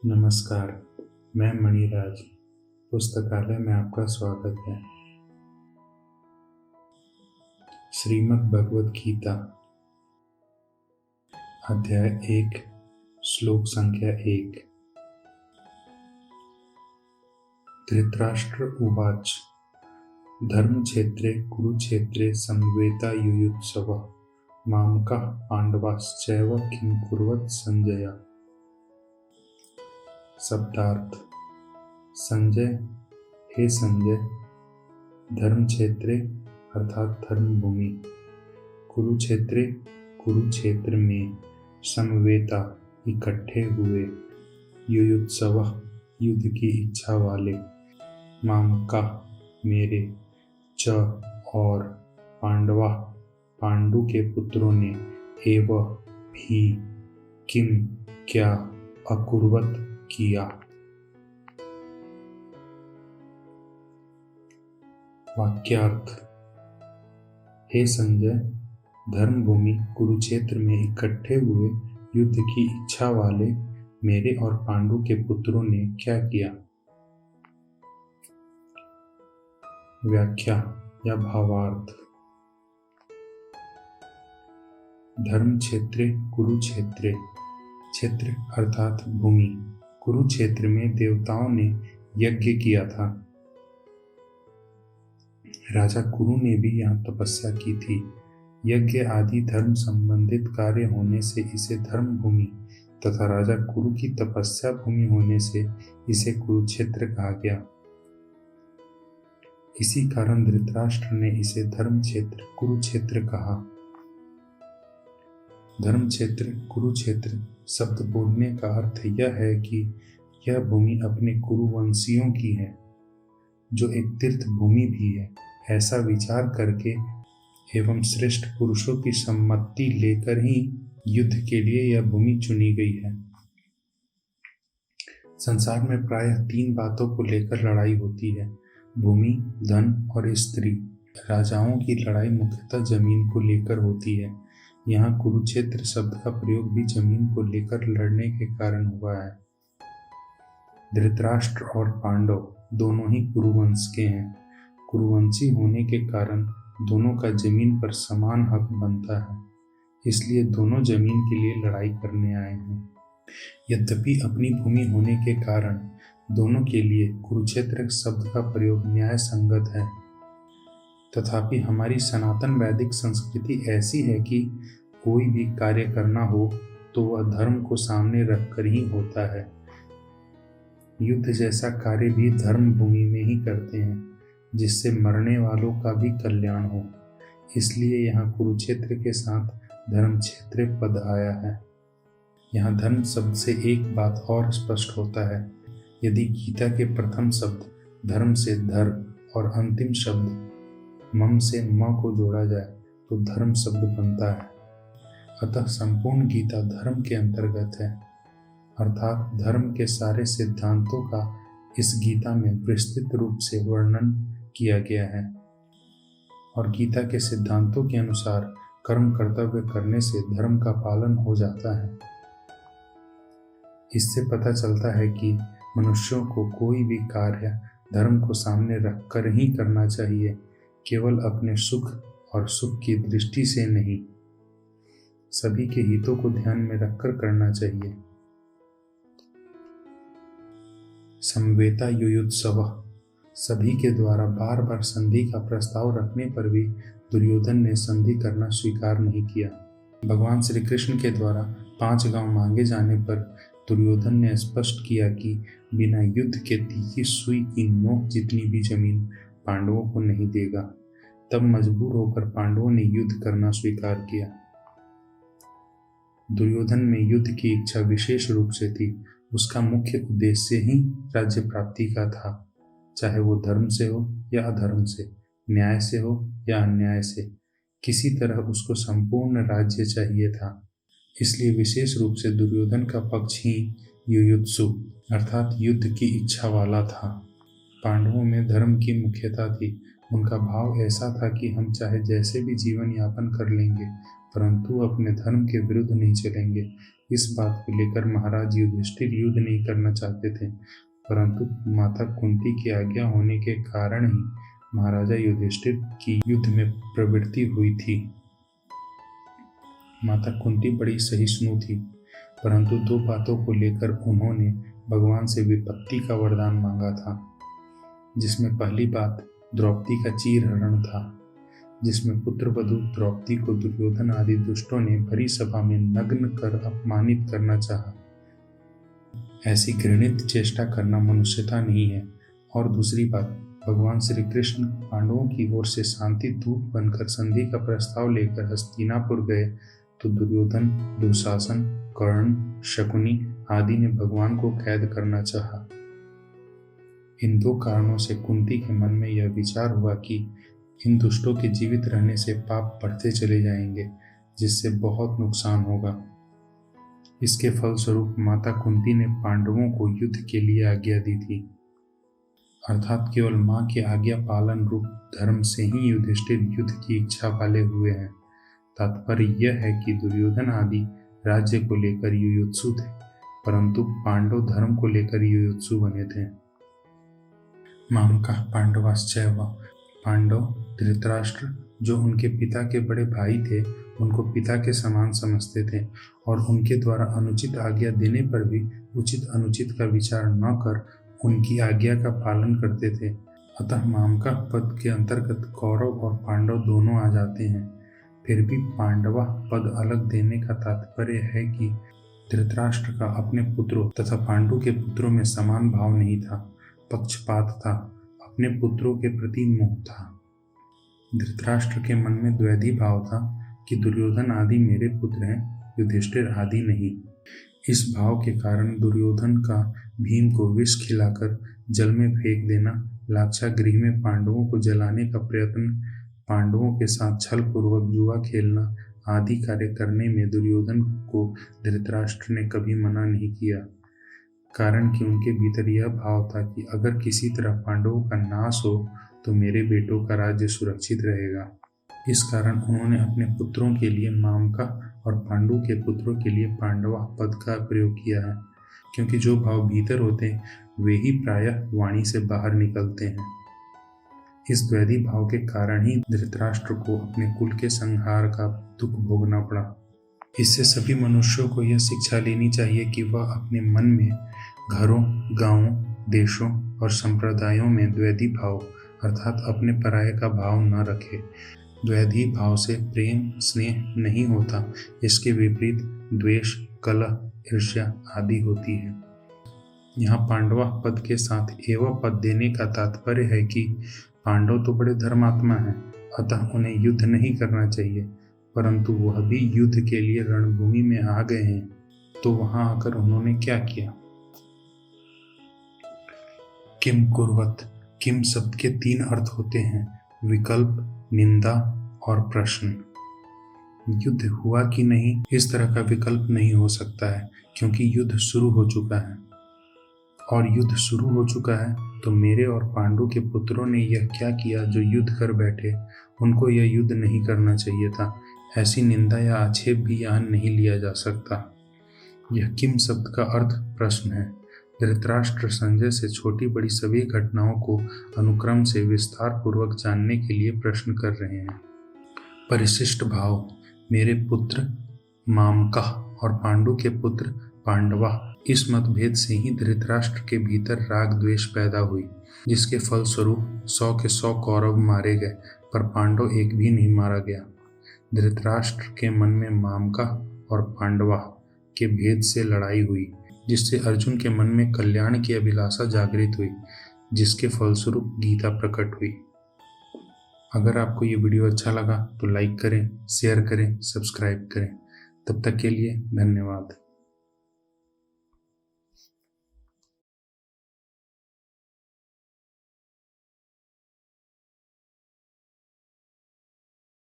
नमस्कार, मैं मणिराज। पुस्तकालय में आपका स्वागत है। श्रीमद् भगवद गीता, अध्याय 1, श्लोक संख्या 1। धृतराष्ट्र उवाच धर्मक्षेत्रे कुरुक्षेत्रे समवेतायुयुत्सवः मामकाः पांडवाश्चैव किं कुर्वत् संजय। शब्दार्थ। संजय, हे संजय, धर्म क्षेत्रे अर्थात धर्म भूमि, कुरुक्षेत्रे कुरुक्षेत्र में, समवेता इकट्ठे हुए, युयुत्सव युद्ध की इच्छा वाले, मामका मेरे, च और पांडवा पांडु के पुत्रों ने, एव भी, किम क्या, अकुर्वत किया। वाक्यार्थ। हे संजय, धर्मभूमि कुरुक्षेत्र में इकट्ठे हुए युद्ध की इच्छा वाले मेरे और पांडु के पुत्रों ने क्या किया। व्याख्या या भावार्थ। धर्म क्षेत्रे कुरुक्षेत्रे, क्षेत्र अर्थात भूमि, कुरुक्षेत्र में देवताओं ने यज्ञ किया था। राजा कुरु ने भी यहाँ तपस्या की थी। यज्ञ आदि धर्म संबंधित कार्य होने से इसे धर्म भूमि तथा राजा कुरु की तपस्या भूमि होने से इसे कुरुक्षेत्र कहा गया। इसी कारण धृतराष्ट्र ने इसे धर्म क्षेत्र कुरुक्षेत्र कहा। धर्म क्षेत्र कुरुक्षेत्र शब्द बोलने का अर्थ यह है कि यह भूमि अपने कुरुवंशियों की है, जो एक तीर्थ भूमि भी है। ऐसा विचार करके एवं श्रेष्ठ पुरुषों की सम्मति लेकर ही युद्ध के लिए यह भूमि चुनी गई है। संसार में प्रायः 3 बातों को लेकर लड़ाई होती है: भूमि, धन और स्त्री। राजाओं की लड़ाई मुख्यतः जमीन को लेकर होती है। यहाँ कुरुक्षेत्र शब्द का प्रयोग भी जमीन को लेकर लड़ने के कारण हुआ है। धृतराष्ट्र और पांडव दोनों ही कुरुवंश के हैं। कुरुवंशी होने के कारण दोनों का जमीन पर समान हक बनता है, इसलिए दोनों जमीन के लिए लड़ाई करने आए हैं। यद्यपि अपनी भूमि होने के कारण दोनों के लिए कुरुक्षेत्र शब्द का प्रयोग न्याय संगत है। तथापि हमारी सनातन वैदिक संस्कृति ऐसी है कि कोई भी कार्य करना हो तो वह धर्म को सामने रखकर ही होता है। युद्ध जैसा कार्य भी धर्म भूमि में ही करते हैं, जिससे मरने वालों का भी कल्याण हो। इसलिए यहाँ कुरुक्षेत्र के साथ धर्म क्षेत्र पद आया है। यहाँ धर्म शब्द से एक बात और स्पष्ट होता है। यदि गीता के प्रथम शब्द धर्म से धर और अंतिम शब्द मम से म को जोड़ा जाए तो धर्म शब्द बनता है। अतः संपूर्ण गीता धर्म के अंतर्गत है, अर्थात धर्म के सारे सिद्धांतों का इस गीता में विस्तृत रूप से वर्णन किया गया है। और गीता के सिद्धांतों के अनुसार कर्म कर्तव्य करने से धर्म का पालन हो जाता है। इससे पता चलता है कि मनुष्यों को कोई भी कार्य धर्म को सामने रखकर ही करना चाहिए, केवल अपने सुख और सुख की दृष्टि से नहीं, सभी के हितों को ध्यान में रखकर करना चाहिए। समवेता युयुत्सव, सभी के द्वारा बार बार संधि का प्रस्ताव रखने पर भी दुर्योधन ने संधि करना स्वीकार नहीं किया। भगवान श्री कृष्ण के द्वारा 5 गांव मांगे जाने पर दुर्योधन ने स्पष्ट किया कि बिना युद्ध के तीखी सुई की नोक जितनी भी जमीन पांडवों को नहीं देगा। तब मजबूर होकर पांडवों ने युद्ध करना स्वीकार किया। दुर्योधन में युद्ध की इच्छा विशेष रूप से थी। उसका मुख्य उद्देश्य ही राज्य प्राप्ति का था, चाहे वो धर्म से हो या अधर्म से, न्याय से हो या अन्याय से। किसी तरह उसको संपूर्ण राज्य चाहिए था। इसलिए विशेष रूप से दुर्योधन का पक्ष ही युयुत्सु अर्थात युद्ध की इच्छा वाला था। पांडवों में धर्म की मुख्यता थी। उनका भाव ऐसा था कि हम चाहे जैसे भी जीवन यापन कर लेंगे परंतु अपने धर्म के विरुद्ध नहीं चलेंगे। इस बात को लेकर महाराज युधिष्ठिर युद्ध नहीं करना चाहते थे, परंतु माता कुंती की आज्ञा होने के कारण ही महाराजा युधिष्ठिर की युद्ध में प्रवृत्ति हुई थी। माता कुंती बड़ी सहिष्णु थी, परंतु दो बातों को लेकर उन्होंने भगवान से विपत्ति का वरदान मांगा था, जिसमें पहली बात द्रौपदी का चीरहरण था, जिसमें पुत्रवधू द्रौपदी को दुर्योधन आदि दुष्टों ने भरी सभा में नग्न कर अपमानित करना चाहा। ऐसी घृणित चेष्टा करना मनुष्यता नहीं है। और दूसरी बात, भगवान श्री कृष्ण पांडवों की ओर से शांति दूत बनकर संधि का प्रस्ताव लेकर हस्तिनापुर गए तो दुर्योधन, दुशासन, कर्ण, शकुनी आदि ने भगवान को कैद करना चाहा। इन दो कारणों से कुंती के मन में यह विचार हुआ कि इन दुष्टों के जीवित रहने से पाप बढ़ते चले जाएंगे, जिससे बहुत नुकसान होगा। इसके फलस्वरूप माता कुंती ने पांडवों को युद्ध के लिए आज्ञा दी थी, अर्थात केवल मां के आज्ञा पालन रूप धर्म से ही युधिष्ठिर युद्ध की इच्छा वाले हुए हैं। तात्पर्य यह है कि दुर्योधन आदि राज्य को लेकर युयुत्सु थे, परंतु पांडव धर्म को लेकर युयुत्सु बने थे। मामका पांडवाश्चैव, पांडव धृतराष्ट्र जो उनके पिता के बड़े भाई थे, उनको पिता के समान समझते थे और उनके द्वारा अनुचित आज्ञा देने पर भी उचित अनुचित का विचार न कर उनकी आज्ञा का पालन करते थे। अतः मामका पद के अंतर्गत कौरव और पांडव दोनों आ जाते हैं। फिर भी पांडवा पद अलग देने का तात्पर्य है कि धृतराष्ट्र का अपने पुत्रों तथा पांडु के पुत्रों में समान भाव नहीं था, पक्षपात था, अपने पुत्रों के प्रति मोह था। धृतराष्ट्र के मन में द्वैधी भाव था कि दुर्योधन आदि मेरे पुत्र हैं, युधिष्ठिर आदि नहीं। इस भाव के कारण दुर्योधन का भीम को विष खिलाकर जल में फेंक देना, लाक्षागृह में पांडवों को जलाने का प्रयत्न, पांडवों के साथ छल पूर्वक जुआ खेलना आदि कार्य करने में दुर्योधन को धृतराष्ट्र ने कभी मना नहीं किया, कारण कि उनके भीतर यह भाव था कि अगर किसी तरह पांडवों का नाश हो तो मेरे बेटों का राज्य सुरक्षित रहेगा। इस कारण उन्होंने अपने पुत्रों के लिए मामका और पांडु के पुत्रों के लिए पांडवा पद का प्रयोग किया है, क्योंकि जो भाव भीतर होते हैं वे ही प्रायः वाणी से बाहर निकलते हैं। इस द्वैधी भाव के कारण ही धृतराष्ट्र को अपने कुल के संहार का दुख भोगना पड़ा। इससे सभी मनुष्यों को यह शिक्षा लेनी चाहिए कि वह अपने मन में घरों, गांवों, देशों और संप्रदायों में द्वैधी भाव अर्थात अपने पराये का भाव न रखे। द्वैधी भाव से प्रेम स्नेह नहीं होता, इसके विपरीत द्वेष, कलह, ईर्ष्या आदि होती है। यहाँ पांडवा पद के साथ एवं पद देने का तात्पर्य है कि पांडव तो बड़े धर्मात्मा हैं, अतः उन्हें युद्ध नहीं करना चाहिए, परंतु वह भी युद्ध के लिए रणभूमि में आ गए हैं, तो वहां आकर उन्होंने क्या किया। किम कुर्वत, किम शब्द के 3 अर्थ होते हैं, विकल्प, निंदा और प्रश्न। युद्ध हुआ कि नहीं, इस तरह का विकल्प नहीं हो सकता है, क्योंकि युद्ध शुरू हो चुका है। और युद्ध शुरू हो चुका है तो मेरे और पांडु के पुत्रों ने यह क्या किया जो युद्ध कर बैठे, उनको यह युद्ध नहीं करना चाहिए था। ऐसी निंदा या आक्षेप भी यहाँ नहीं लिया जा सकता। यह किम शब्द का अर्थ प्रश्न है। धृतराष्ट्र संजय से छोटी बड़ी सभी घटनाओं को अनुक्रम से विस्तार पूर्वक जानने के लिए प्रश्न कर रहे हैं। परिशिष्ट भाव, मेरे पुत्र मामका और पांडु के पुत्र पांडवा, इस मतभेद से ही धृतराष्ट्र के भीतर राग द्वेष पैदा हुई, जिसके फलस्वरूप 100 के 100 कौरव मारे गए, पर पांडव एक भी नहीं मारा गया। धृतराष्ट्र के मन में मामका और पांडवा के भेद से लड़ाई हुई, जिससे अर्जुन के मन में कल्याण की अभिलाषा जागृत हुई, जिसके फलस्वरूप गीता प्रकट हुई। अगर आपको ये वीडियो अच्छा लगा तो लाइक करें, शेयर करें, सब्सक्राइब करें। तब तक के लिए धन्यवाद।